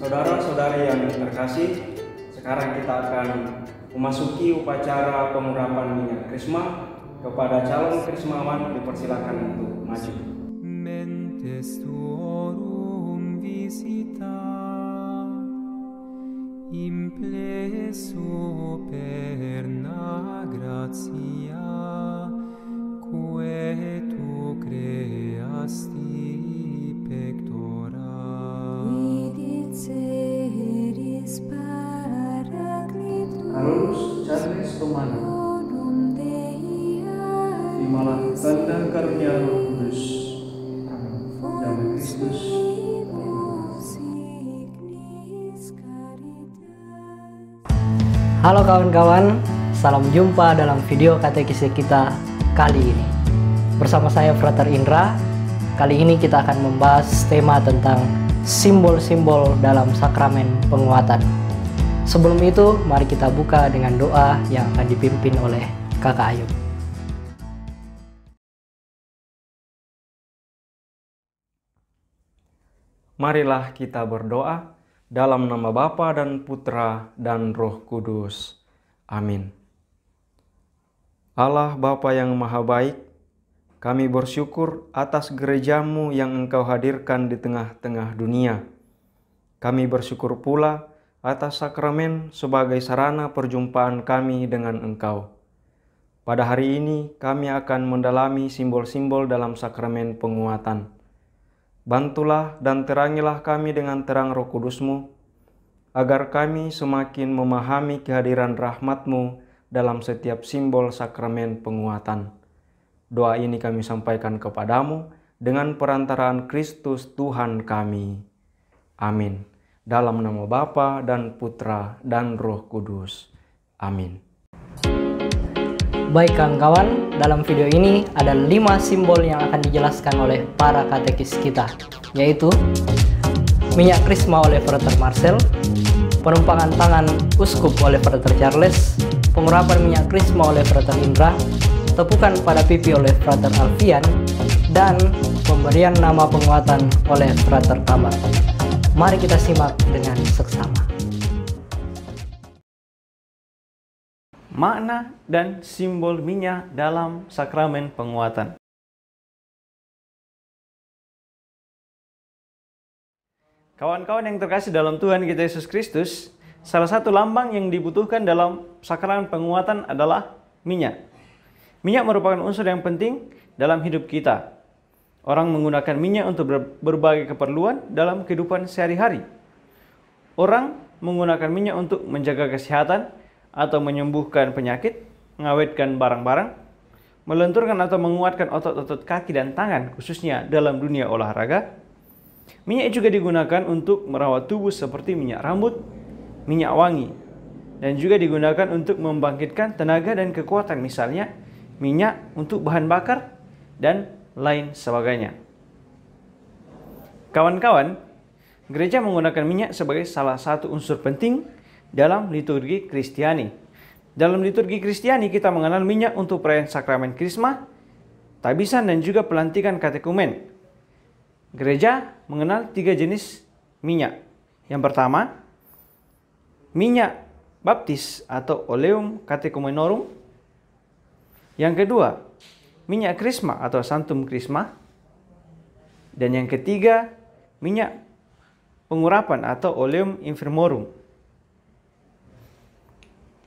Saudara-saudari yang terkasih, sekarang kita akan memasuki upacara pengurapan minyak krisma. Kepada calon krismawan dipersilakan untuk maju. Mentes tuorum visita, implesso perna gratia, quae tu creasti pectora. Vidiceris Paraclitus, Carolus Charles Romano, terimalah tanda karunia Roh Kudus. Damai Kristus. Halo kawan-kawan, salam jumpa dalam video katekis kita kali ini. Bersama saya Frater Indra. Kali ini kita akan membahas tema tentang simbol-simbol dalam sakramen penguatan. Sebelum itu, mari kita buka dengan doa yang akan dipimpin oleh Kakak Ayub. Marilah kita berdoa dalam nama Bapa dan Putra dan Roh Kudus. Amin. Allah Bapa yang Maha Baik, kami bersyukur atas gerejamu yang Engkau hadirkan di tengah-tengah dunia. Kami bersyukur pula atas sakramen sebagai sarana perjumpaan kami dengan Engkau. Pada hari ini kami akan mendalami simbol-simbol dalam sakramen penguatan. Bantulah dan terangilah kami dengan terang Roh Kudus-Mu, agar kami semakin memahami kehadiran rahmat-Mu dalam setiap simbol sakramen penguatan. Doa ini kami sampaikan kepadamu dengan perantaraan Kristus Tuhan kami. Amin. Dalam nama Bapa dan Putra dan Roh Kudus. Amin. Baik kawan-kawan, dalam video ini ada 5 simbol yang akan dijelaskan oleh para katekis kita, yaitu minyak krisma oleh Frater Marcel, penumpangan tangan uskup oleh Frater Charles, pengurapan minyak krisma oleh Frater Indra, tepukan pada pipi oleh Frater Alfian, dan pemberian nama penguatan oleh Frater Tamar. Mari kita simak dengan seksama. Makna dan simbol minyak dalam sakramen penguatan. Kawan-kawan yang terkasih dalam Tuhan kita Yesus Kristus, salah satu lambang yang dibutuhkan dalam sakramen penguatan adalah minyak. Minyak merupakan unsur yang penting dalam hidup kita. Orang menggunakan minyak untuk berbagai keperluan dalam kehidupan sehari-hari. Orang menggunakan minyak untuk menjaga kesehatan atau menyembuhkan penyakit, mengawetkan barang-barang, melenturkan atau menguatkan otot-otot kaki dan tangan, khususnya dalam dunia olahraga. Minyak juga digunakan untuk merawat tubuh seperti minyak rambut, minyak wangi, dan juga digunakan untuk membangkitkan tenaga dan kekuatan, misalnya minyak untuk bahan bakar dan lain sebagainya. Kawan-kawan, gereja menggunakan minyak sebagai salah satu unsur penting dalam liturgi Kristiani. Dalam liturgi Kristiani kita mengenal minyak untuk perayaan sakramen krisma, tabisan dan juga pelantikan katekumen. Gereja mengenal 3 jenis minyak. Yang pertama, minyak baptis atau oleum catechumeноrum. Yang kedua, minyak krisma atau santum krisma. Dan yang ketiga, minyak pengurapan atau oleum infirmorum.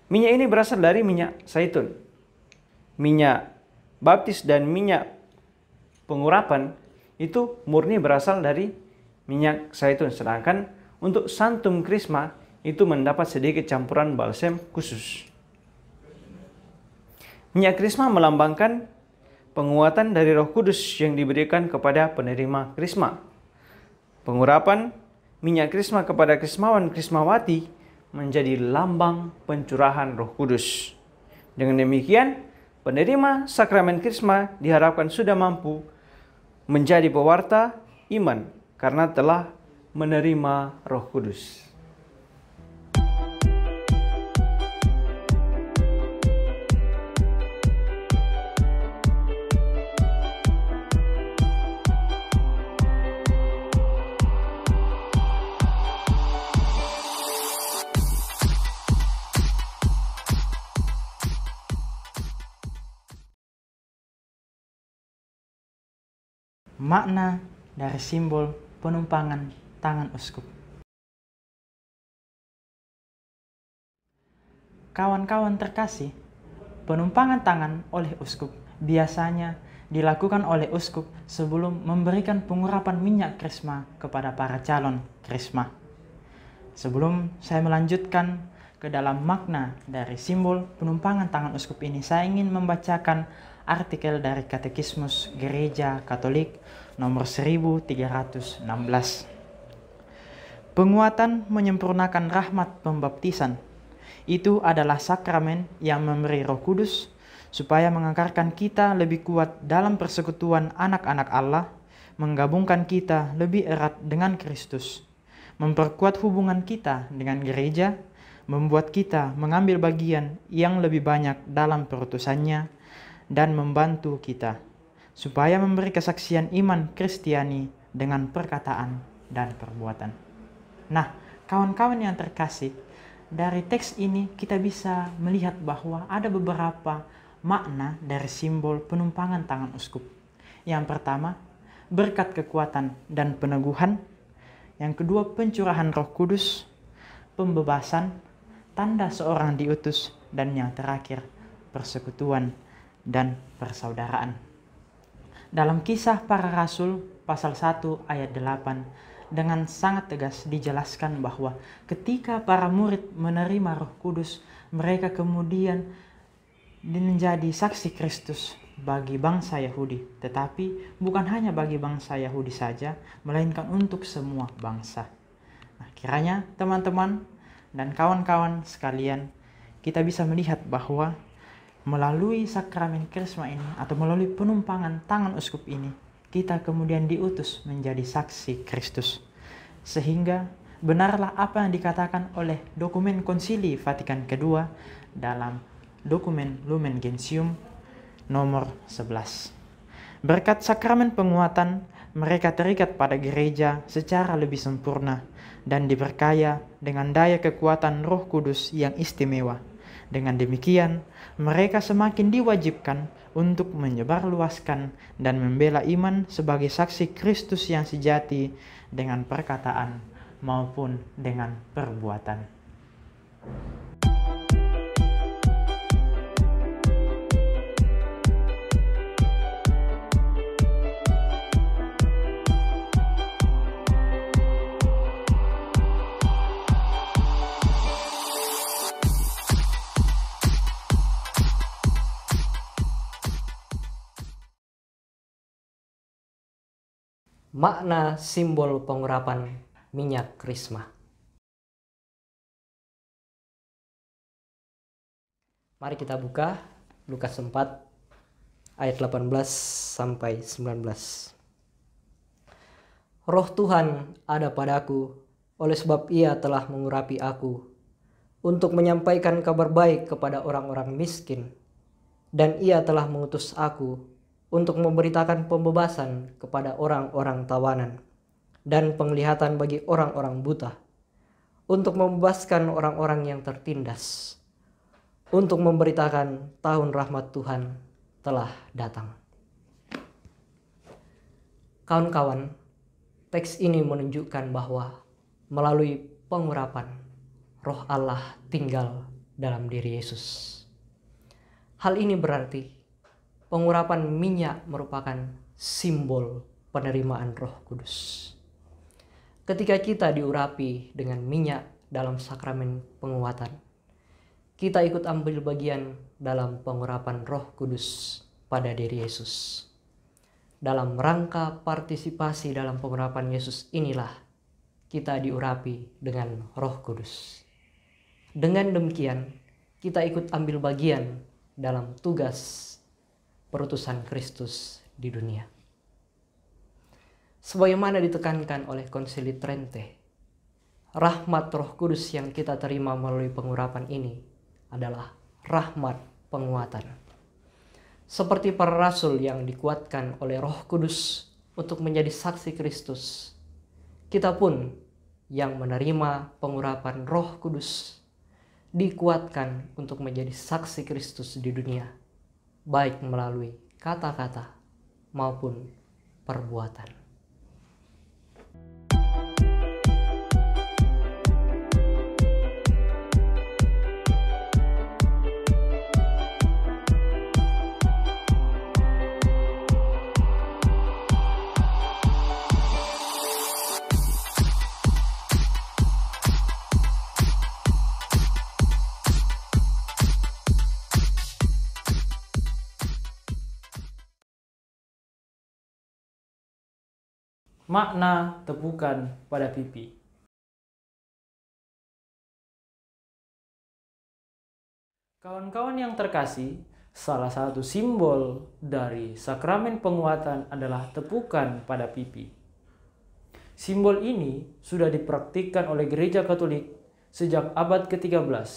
Minyak ini berasal dari minyak zaitun. Minyak baptis dan minyak pengurapan itu murni berasal dari minyak zaitun. Sedangkan untuk santum krisma itu mendapat sedikit campuran balsem khusus. Minyak krisma melambangkan penguatan dari Roh Kudus yang diberikan kepada penerima krisma. Pengurapan minyak krisma kepada krismawan krismawati menjadi lambang pencurahan Roh Kudus. Dengan demikian, penerima sakramen krisma diharapkan sudah mampu menjadi pewarta iman karena telah menerima Roh Kudus. Makna dari simbol penumpangan tangan uskup. Kawan-kawan terkasih, penumpangan tangan oleh uskup biasanya dilakukan oleh uskup sebelum memberikan pengurapan minyak krisma kepada para calon krisma. Sebelum saya melanjutkan ke dalam makna dari simbol penumpangan tangan uskup ini, saya ingin membacakan artikel dari Katekismus Gereja Katolik nomor 1316. Penguatan menyempurnakan rahmat pembaptisan. Itu adalah sakramen yang memberi Roh Kudus supaya mengakarkan kita lebih kuat dalam persekutuan anak-anak Allah, menggabungkan kita lebih erat dengan Kristus, memperkuat hubungan kita dengan gereja, membuat kita mengambil bagian yang lebih banyak dalam perutusannya, dan membantu kita supaya memberi kesaksian iman Kristiani dengan perkataan dan perbuatan. Nah, kawan-kawan yang terkasih, dari teks ini kita bisa melihat bahwa ada beberapa makna dari simbol penumpangan tangan uskup. Yang pertama, berkat kekuatan dan peneguhan. Yang kedua, pencurahan Roh Kudus, pembebasan, tanda seorang diutus, dan yang terakhir, persekutuan dan persaudaraan. Dalam Kisah Para Rasul pasal 1 ayat 8 dengan sangat tegas dijelaskan bahwa ketika para murid menerima Roh Kudus, mereka kemudian menjadi saksi Kristus bagi bangsa Yahudi, tetapi bukan hanya bagi bangsa Yahudi saja, melainkan untuk semua bangsa. Nah, kiranya teman-teman dan kawan-kawan sekalian, kita bisa melihat bahwa melalui sakramen krisma ini atau melalui penumpangan tangan uskup ini, kita kemudian diutus menjadi saksi Kristus. Sehingga benarlah apa yang dikatakan oleh dokumen Konsili Vatikan II dalam dokumen Lumen Gentium nomor 11. Berkat sakramen penguatan, mereka terikat pada gereja secara lebih sempurna dan diberkaya dengan daya kekuatan Roh Kudus yang istimewa. Dengan demikian, mereka semakin diwajibkan untuk menyebarluaskan dan membela iman sebagai saksi Kristus yang sejati dengan perkataan maupun dengan perbuatan. Makna simbol pengurapan minyak krisma. Mari kita buka Lukas 4 ayat 18 sampai 19. Roh Tuhan ada padaku, oleh sebab Ia telah mengurapi aku untuk menyampaikan kabar baik kepada orang-orang miskin, dan Ia telah mengutus aku untuk memberitakan pembebasan kepada orang-orang tawanan dan penglihatan bagi orang-orang buta, untuk membebaskan orang-orang yang tertindas, untuk memberitakan tahun rahmat Tuhan telah datang. Kawan-kawan, teks ini menunjukkan bahwa melalui pengurapan, Roh Allah tinggal dalam diri Yesus. Hal ini berarti pengurapan minyak merupakan simbol penerimaan Roh Kudus. Ketika kita diurapi dengan minyak dalam sakramen penguatan, kita ikut ambil bagian dalam pengurapan Roh Kudus pada diri Yesus. Dalam rangka partisipasi dalam pengurapan Yesus inilah kita diurapi dengan Roh Kudus. Dengan demikian, kita ikut ambil bagian dalam tugas perutusan Kristus di dunia. Sebagaimana ditekankan oleh Konsili Trente, rahmat Roh Kudus yang kita terima melalui pengurapan ini adalah rahmat penguatan. Seperti para rasul yang dikuatkan oleh Roh Kudus untuk menjadi saksi Kristus, kita pun yang menerima pengurapan Roh Kudus dikuatkan untuk menjadi saksi Kristus di dunia, baik melalui kata-kata maupun perbuatan. Makna tepukan pada pipi. Kawan-kawan yang terkasih, salah satu simbol dari sakramen penguatan adalah tepukan pada pipi. Simbol ini sudah dipraktikkan oleh Gereja Katolik sejak abad ke-13.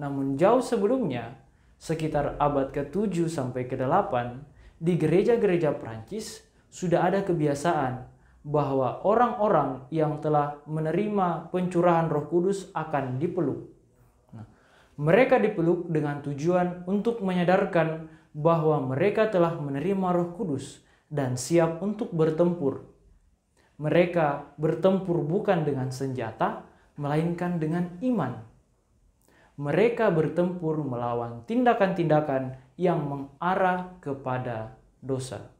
Namun jauh sebelumnya, sekitar abad ke-7 sampai ke-8, di gereja-gereja Prancis sudah ada kebiasaan bahwa orang-orang yang telah menerima pencurahan Roh Kudus akan dipeluk. Mereka dipeluk dengan tujuan untuk menyadarkan bahwa mereka telah menerima Roh Kudus dan siap untuk bertempur. Mereka bertempur bukan dengan senjata, melainkan dengan iman. Mereka bertempur melawan tindakan-tindakan yang mengarah kepada dosa.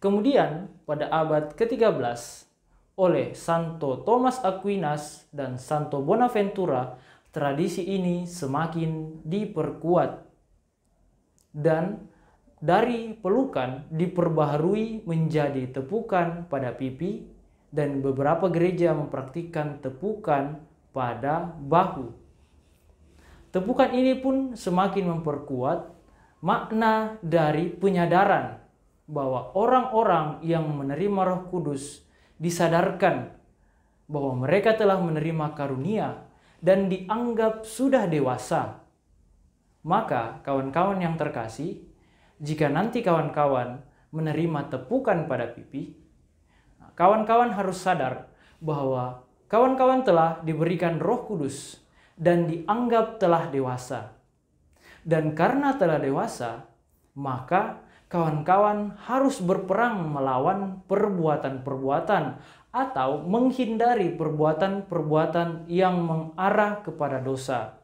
Kemudian pada abad ke-13 oleh Santo Thomas Aquinas dan Santo Bonaventura, tradisi ini semakin diperkuat dan dari pelukan diperbaharui menjadi tepukan pada pipi dan beberapa gereja mempraktikkan tepukan pada bahu. Tepukan ini pun semakin memperkuat makna dari penyadaran bahwa orang-orang yang menerima Roh Kudus disadarkan bahwa mereka telah menerima karunia dan dianggap sudah dewasa. Maka kawan-kawan yang terkasih, jika nanti kawan-kawan menerima tepukan pada pipi, kawan-kawan harus sadar bahwa kawan-kawan telah diberikan Roh Kudus dan dianggap telah dewasa. Dan karena telah dewasa, maka kawan-kawan harus berperang melawan perbuatan-perbuatan atau menghindari perbuatan-perbuatan yang mengarah kepada dosa.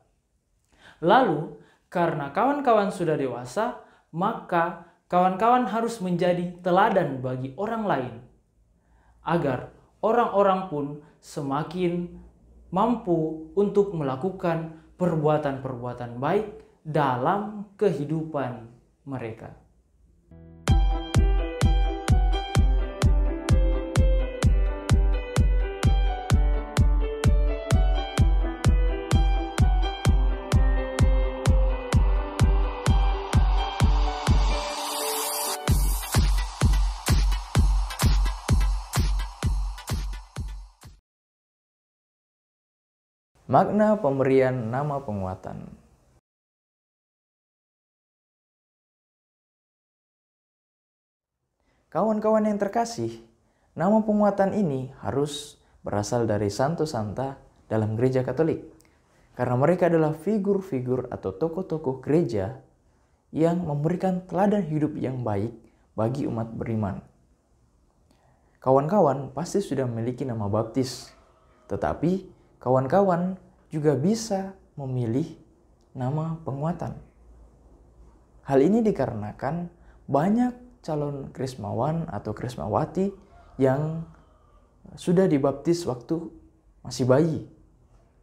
Lalu, karena kawan-kawan sudah dewasa, maka kawan-kawan harus menjadi teladan bagi orang lain, agar orang-orang pun semakin mampu untuk melakukan perbuatan-perbuatan baik dalam kehidupan mereka. Makna pemberian nama penguatan. Kawan-kawan yang terkasih, nama penguatan ini harus berasal dari Santo Santa dalam gereja Katolik. Karena mereka adalah figur-figur atau tokoh-tokoh gereja yang memberikan teladan hidup yang baik bagi umat beriman. Kawan-kawan pasti sudah memiliki nama baptis, tetapi kawan-kawan juga bisa memilih nama penguatan. Hal ini dikarenakan banyak calon krismawan atau krismawati yang sudah dibaptis waktu masih bayi,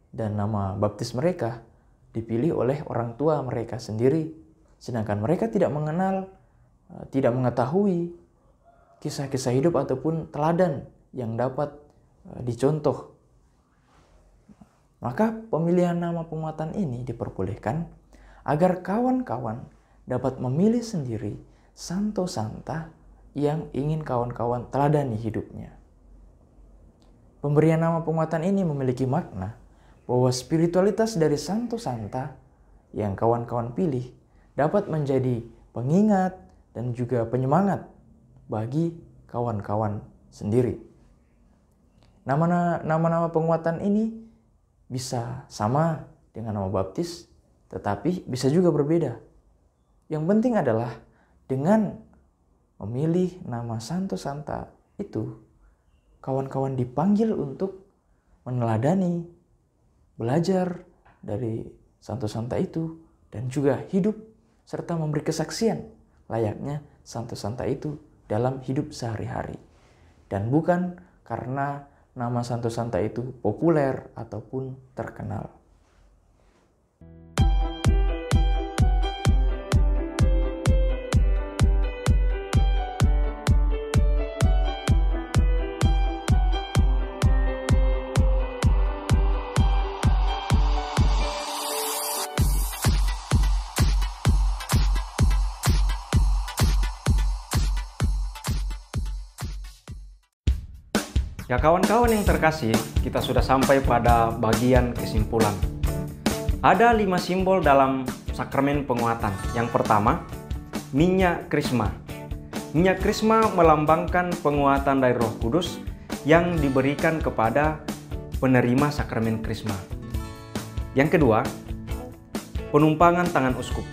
dan nama baptis mereka dipilih oleh orang tua mereka sendiri, sedangkan mereka tidak mengenal, tidak mengetahui kisah-kisah hidup ataupun teladan yang dapat dicontoh. Maka pemilihan nama penguatan ini diperbolehkan agar kawan-kawan dapat memilih sendiri Santo Santa yang ingin kawan-kawan teladani hidupnya. Pemberian nama penguatan ini memiliki makna bahwa spiritualitas dari Santo Santa yang kawan-kawan pilih dapat menjadi pengingat dan juga penyemangat bagi kawan-kawan sendiri. Nama-nama penguatan ini bisa sama dengan nama baptis, tetapi bisa juga berbeda. Yang penting adalah dengan memilih nama Santo Santa itu, kawan-kawan dipanggil untuk meneladani, belajar dari Santo Santa itu, dan juga hidup serta memberi kesaksian layaknya Santo Santa itu dalam hidup sehari-hari. Dan bukan karena nama Santo Santa itu populer ataupun terkenal. Ya kawan-kawan yang terkasih, kita sudah sampai pada bagian kesimpulan. Ada 5 simbol dalam sakramen penguatan. Yang pertama, minyak krisma. Minyak krisma melambangkan penguatan dari Roh Kudus yang diberikan kepada penerima sakramen krisma. Yang kedua, penumpangan tangan uskup.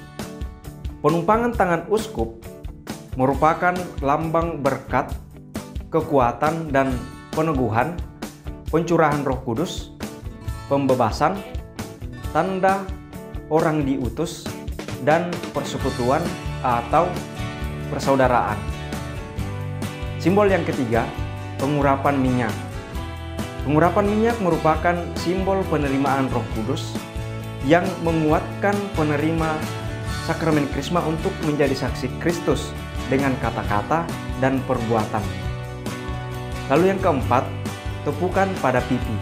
Penumpangan tangan uskup merupakan lambang berkat, kekuatan, dan peneguhan, pencurahan Roh Kudus, pembebasan, tanda orang diutus, dan persekutuan atau persaudaraan. Simbol yang ketiga, pengurapan minyak. Pengurapan minyak merupakan simbol penerimaan Roh Kudus yang menguatkan penerima sakramen Krisma untuk menjadi saksi Kristus dengan kata-kata dan perbuatan. Lalu yang keempat, tepukan pada pipi.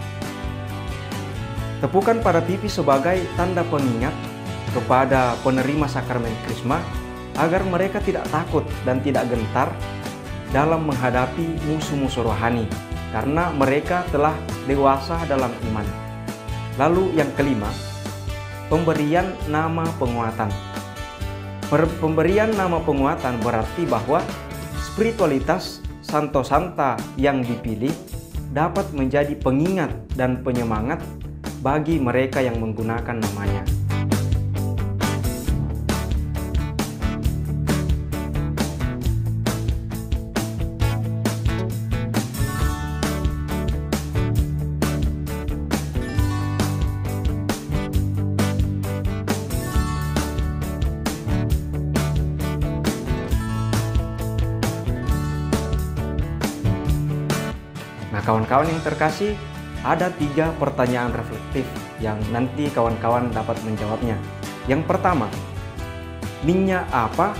Tepukan pada pipi sebagai tanda pengingat kepada penerima sakramen Krisma agar mereka tidak takut dan tidak gentar dalam menghadapi musuh-musuh rohani karena mereka telah dewasa dalam iman. Lalu yang kelima, pemberian nama penguatan. Pemberian nama penguatan berarti bahwa spiritualitas Santo Santa yang dipilih dapat menjadi pengingat dan penyemangat bagi mereka yang menggunakan namanya. Nah kawan-kawan yang terkasih, ada 3 pertanyaan reflektif yang nanti kawan-kawan dapat menjawabnya. Yang pertama, minyak apa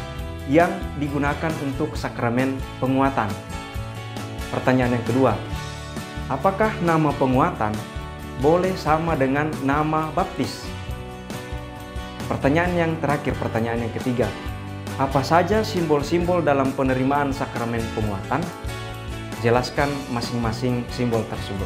yang digunakan untuk sakramen penguatan? Pertanyaan yang kedua, apakah nama penguatan boleh sama dengan nama baptis? Pertanyaan yang terakhir, pertanyaan yang ketiga, apa saja simbol-simbol dalam penerimaan sakramen penguatan? Jelaskan masing-masing simbol tersebut.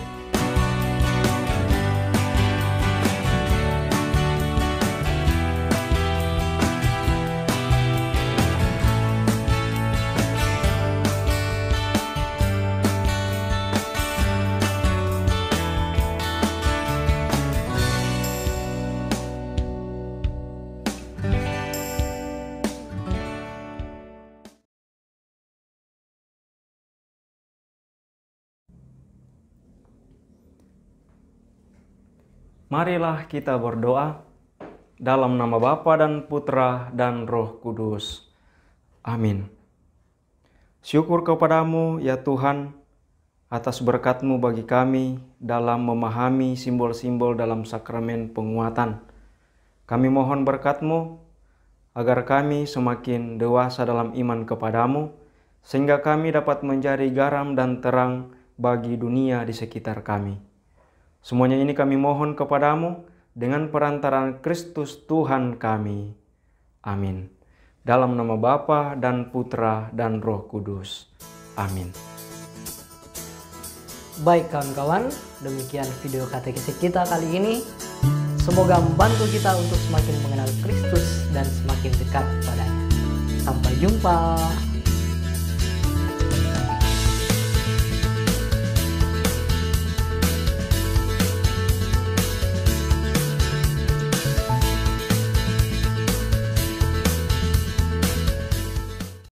Marilah kita berdoa dalam nama Bapa dan Putra dan Roh Kudus. Amin. Syukur kepadamu ya Tuhan atas berkat-Mu bagi kami dalam memahami simbol-simbol dalam sakramen penguatan. Kami mohon berkat-Mu agar kami semakin dewasa dalam iman kepadamu, sehingga kami dapat menjadi garam dan terang bagi dunia di sekitar kami. Semuanya ini kami mohon kepadamu dengan perantaraan Kristus Tuhan kami. Amin. Dalam nama Bapa dan Putra dan Roh Kudus. Amin. Baik kawan-kawan, demikian video katekesi kita kali ini. Semoga membantu kita untuk semakin mengenal Kristus dan semakin dekat padanya. Sampai jumpa.